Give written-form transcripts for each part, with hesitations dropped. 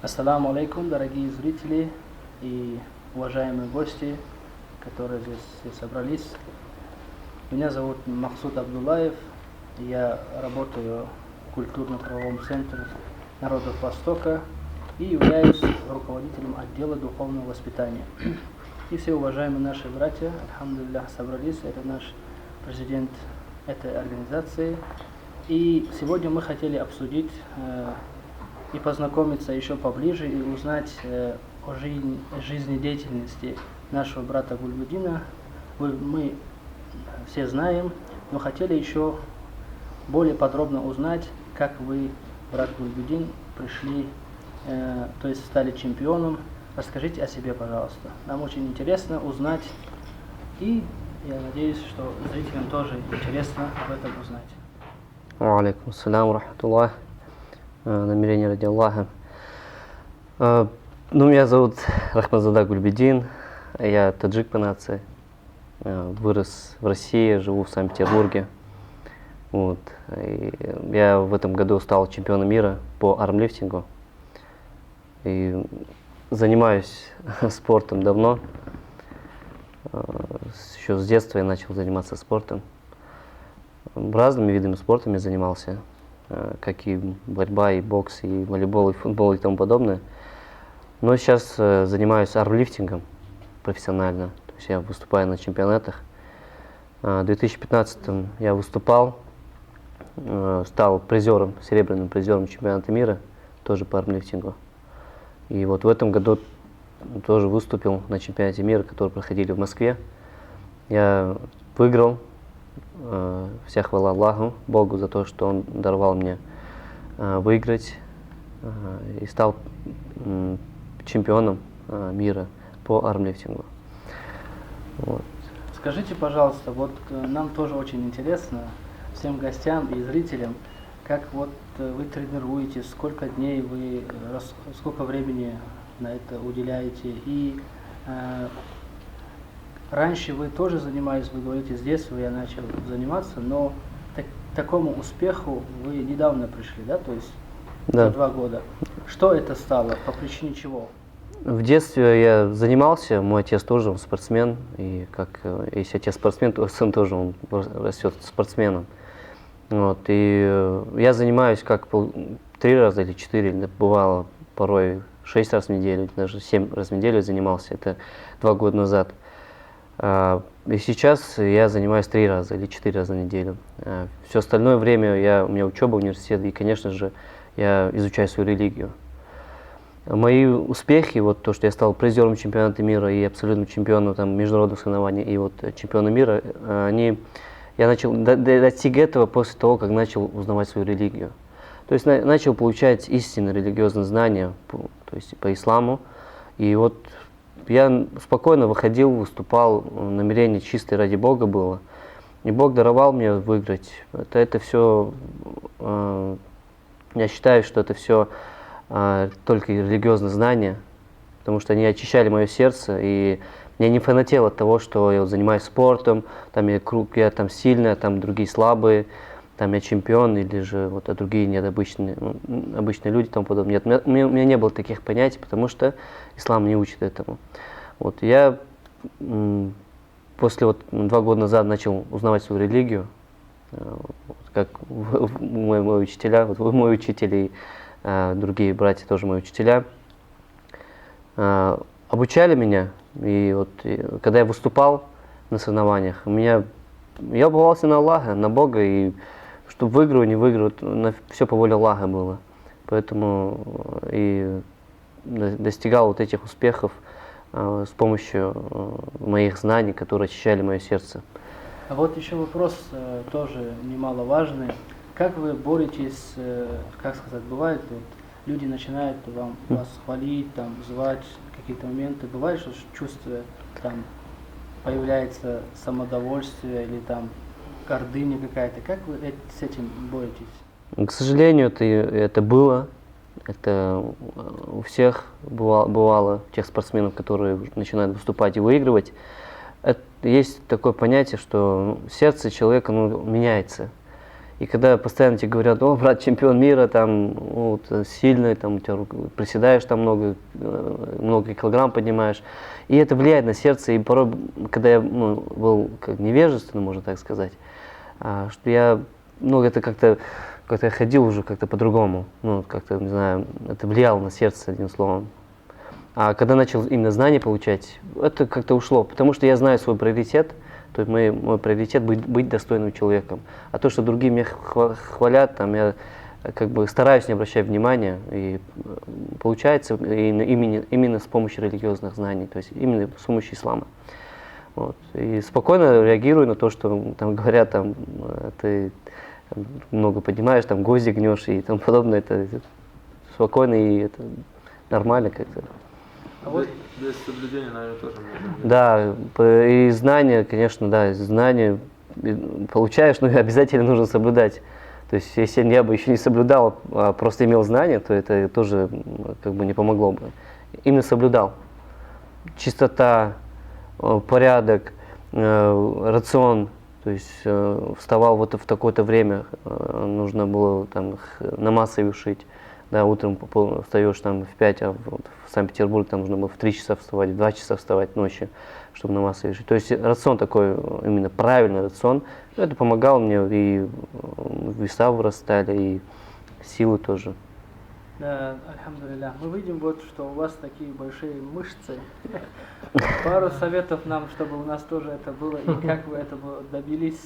Ассаламу алейкум, дорогие зрители и уважаемые гости, которые здесь собрались. Меня зовут Махсуд Абдуллаев, я работаю в культурно-правовом центре народов Востока и являюсь руководителем отдела духовного воспитания. И все уважаемые наши братья, альхамдулиллах, собрались, это наш президент этой организации. И сегодня мы хотели обсудить и познакомиться еще поближе и узнать о жизнедеятельности нашего брата Гульбудина. Мы все знаем, но хотели еще более подробно узнать, как вы, брат Гульбудин, пришли, то есть стали чемпионом. Расскажите о себе, пожалуйста. Нам очень интересно узнать, и я надеюсь, что зрителям тоже интересно об этом узнать. Алейкум ассалям рахматуллах. Намерение ради Аллаха. Меня зовут Рахмазада Гульбудин, я таджик по нации, вырос в России, живу в Санкт-Петербурге. И я в этом году стал чемпионом мира по армлифтингу. И занимаюсь спортом давно. Еще с детства я начал заниматься спортом. Разными видами спорта я занимался, как и борьба, и бокс, и волейбол, и футбол, и тому подобное. Но сейчас занимаюсь армлифтингом профессионально, то есть я выступаю на чемпионатах. В 2015 я выступал, стал призером, серебряным призером чемпионата мира, тоже по армлифтингу. И вот в этом году тоже выступил на чемпионате мира, который проходили в Москве. Я выиграл. Вся хвала Аллаху, Богу, за то, что Он даровал мне выиграть, и стал чемпионом мира по армлифтингу. Скажите, пожалуйста, вот нам тоже очень интересно, всем гостям и зрителям, как вот вы тренируетесь, сколько дней вы, сколько времени на это уделяете, и раньше вы тоже занимались, вы говорите, с детства я начал заниматься, но к такому успеху вы недавно пришли, да, то есть за 2 года. Что это стало, по причине чего? В детстве я занимался, мой отец тоже, он спортсмен, и как если отец спортсмен, то сын тоже он растет спортсменом. И я занимаюсь как 3 раза или 4, бывало порой 6 раз в неделю, даже 7 раз в неделю занимался, это 2 года назад. И сейчас я занимаюсь 3 раза или 4 раза в неделю. Все остальное время у меня учеба, университет, и, конечно же, я изучаю свою религию. Мои успехи, вот то, что я стал призером чемпионата мира и абсолютным чемпионом международных соревнований, и вот чемпионом мира, я достиг этого после того, как начал узнавать свою религию. То есть начал получать истинные религиозные знания, то есть по исламу, и вот я спокойно выходил, выступал, намерение чистое ради Бога было. И Бог даровал мне выиграть. Это все, я считаю, что это все только религиозные знания, потому что они очищали мое сердце, и мне не фанатело от того, что я занимаюсь спортом, я там сильный, а там другие слабые, там я чемпион, или же а другие нет, обычные люди и тому подобное. Нет, у меня не было таких понятий, потому что ислам не учит этому. Я после 2 года назад начал узнавать свою религию, как мои учителя, вы мой учитель, и другие братья тоже мои учителя, обучали меня, и когда я выступал на соревнованиях, я уповался на Аллаха, на Бога, и чтобы выиграю, не выиграю, все по воле Аллаха было. Поэтому и достигал этих успехов с помощью моих знаний, которые очищали мое сердце. А вот еще вопрос тоже немаловажный. Как вы боретесь, как сказать, бывает, люди начинают вас хвалить, звать какие-то моменты, бывает, что чувство, появляется самодовольствие или гордыня какая-то. Как вы с этим боретесь? К сожалению, это было. Это у всех бывало, тех спортсменов, которые начинают выступать и выигрывать. Есть такое понятие, что сердце человека меняется. И когда постоянно тебе говорят, о, брат, чемпион мира, там, вот, сильный, там, у тебя приседаешь там много килограмм поднимаешь, и это влияет на сердце, и порой, когда я был как невежественным, можно так сказать, что я, это как-то я ходил уже как-то по-другому, как-то, не знаю, это влияло на сердце, одним словом. А когда начал именно знания получать, это как-то ушло, потому что я знаю свой приоритет, то есть мой приоритет быть достойным человеком. А то, что другие меня хвалят, там, я как бы стараюсь не обращать внимания, и получается именно с помощью религиозных знаний, то есть именно с помощью ислама. Вот. И спокойно реагирую на то, что там говорят, там, ты много поднимаешь, там, гвозди гнешь и тому подобное, это спокойно и это нормально как-то. А вот без соблюдения, наверное, тоже можно. Да, и знания, конечно, да, знания получаешь, но обязательно нужно соблюдать. То есть, если я бы еще не соблюдал, а просто имел знания, то это тоже как бы не помогло бы. Именно соблюдал. Чистота, порядок, рацион. То есть, вставал вот в такое-то время, нужно было там намаз совершить. Да, утром встаешь там в 5, а в Санкт-Петербург там нужно было в 3 часа вставать, в 2 часа вставать ночью, чтобы намаз совершить. То есть рацион такой, именно правильный рацион, это помогало мне, и веса вырастали, и силы тоже. Да, альхамдулилля. Мы видим вот, что у вас такие большие мышцы. Пару советов нам, чтобы у нас тоже это было, и как вы этого добились,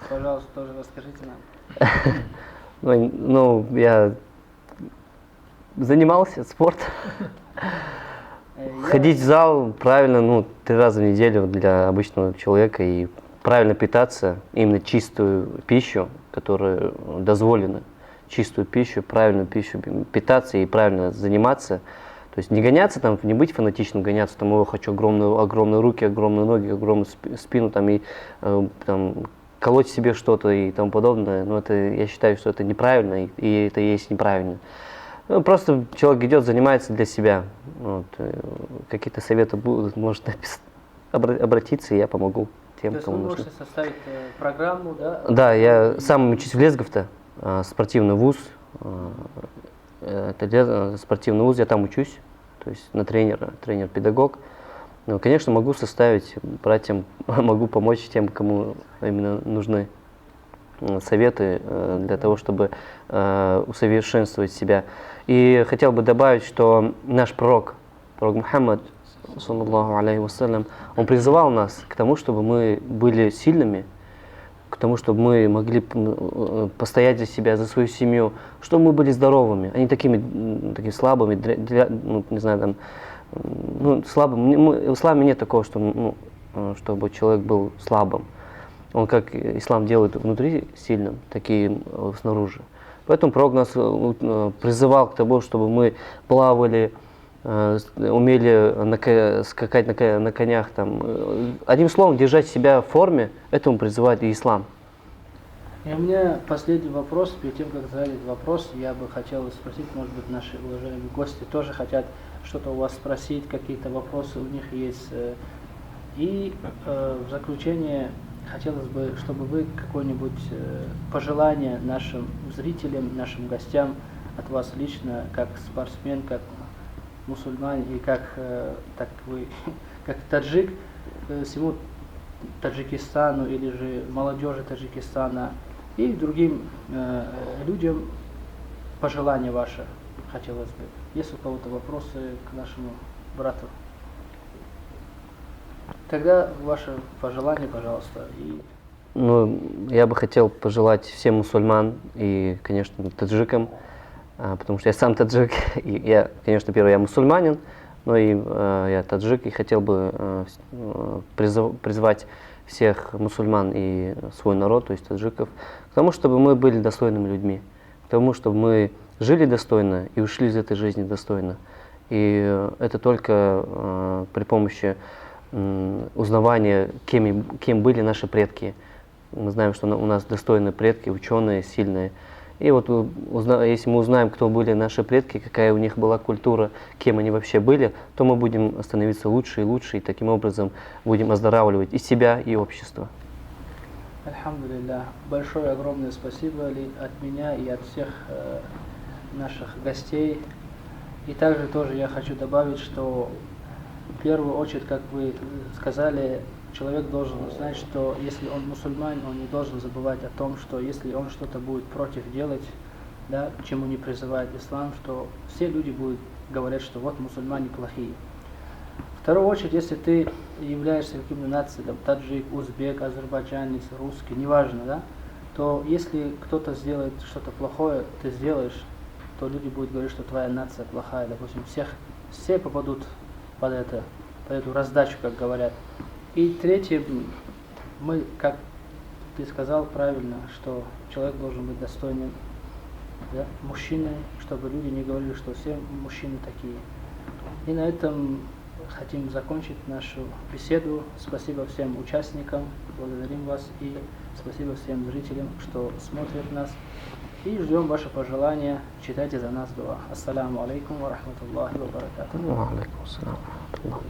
пожалуйста, тоже расскажите нам. Ну, я занимался спортом. Ходить в зал правильно, 3 раза в неделю для обычного человека, и правильно питаться, именно чистую пищу, которая дозволена, чистую пищу, правильную пищу питаться и правильно заниматься. То есть не гоняться там, не быть фанатичным, гоняться там, я хочу огромные руки, огромные ноги, огромную спину там, и там, колоть себе что-то и тому подобное. Но это, я считаю, что это неправильно, и это и есть неправильно. Просто человек идет, занимается для себя. Вот. Какие-то советы будут, может обратиться, и я помогу тем, кому нужно. То есть вы можете составить программу, да? Да, я сам учусь в Лесговто, спортивный вуз. Это спортивный вуз, я там учусь, то есть на тренер-педагог. Но, конечно, могу составить братьям, могу помочь тем, кому именно нужны советы для того, чтобы усовершенствовать себя. И хотел бы добавить, что наш пророк Мухаммад, саллаллаху алейхи вассалям, он призывал нас к тому, чтобы мы были сильными, к тому, чтобы мы могли постоять за себя, за свою семью, чтобы мы были здоровыми, а не такими слабыми, не знаю, там, слабым. В исламе нет такого, что, чтобы человек был слабым. Он как ислам делает внутри сильным, так и снаружи. Поэтому пророк нас призывал к тому, чтобы мы плавали, умели скакать на конях. Там. Одним словом, держать себя в форме, этому призывает и ислам. И у меня последний вопрос. Перед тем, как задать этот вопрос, я бы хотел спросить, может быть, наши уважаемые гости тоже хотят что-то у вас спросить, какие-то вопросы у них есть. И в заключение хотелось бы, чтобы вы какое-нибудь пожелание нашим зрителям, нашим гостям от вас лично, как спортсмен, как мусульманин и как таджик, всему Таджикистану или же молодежи Таджикистана и другим людям пожелания ваши хотелось бы. Есть у кого-то вопросы к нашему брату? Тогда ваше пожелание, пожалуйста. Я бы хотел пожелать всем мусульман и, конечно, таджикам, потому что я сам таджик, и я, конечно, я мусульманин, но и я таджик, и хотел бы призвать всех мусульман и свой народ, то есть таджиков, к тому, чтобы мы были достойными людьми, к тому, чтобы мы жили достойно и ушли из этой жизни достойно. И это только при помощи узнавания, кем были наши предки. Мы знаем, что у нас достойные предки, ученые, сильные. И вот если мы узнаем, кто были наши предки, какая у них была культура, кем они вообще были, то мы будем становиться лучше и лучше, и таким образом будем оздоравливать и себя, и общество. Альхамдулилля. Большое огромное спасибо от меня и от всех наших гостей. И также тоже я хочу добавить, что в первую очередь, как вы сказали, человек должен знать, что если он мусульманин, он не должен забывать о том, что если он что-то будет против делать, да, к чему не призывает ислам, что все люди будут говорить, что вот мусульмане плохие. В вторую очередь, если ты являешься каким-то нацией, там, таджик, узбек, азербайджанец, русский, неважно, да, то если кто-то сделает что-то плохое, ты сделаешь, то люди будут говорить, что твоя нация плохая, допустим, все попадут под эту раздачу, как говорят. И третье, мы, как ты сказал правильно, что человек должен быть достойным, да, мужчиной, чтобы люди не говорили, что все мужчины такие. И на этом хотим закончить нашу беседу. Спасибо всем участникам, благодарим вас и спасибо всем зрителям, что смотрят нас. И ждем ваши пожелания. Читайте за нас дуа. Ассаламу алейкум ва рахматуллахи ва баракатуху. Ва алейкум ассалам ва рахматуллах.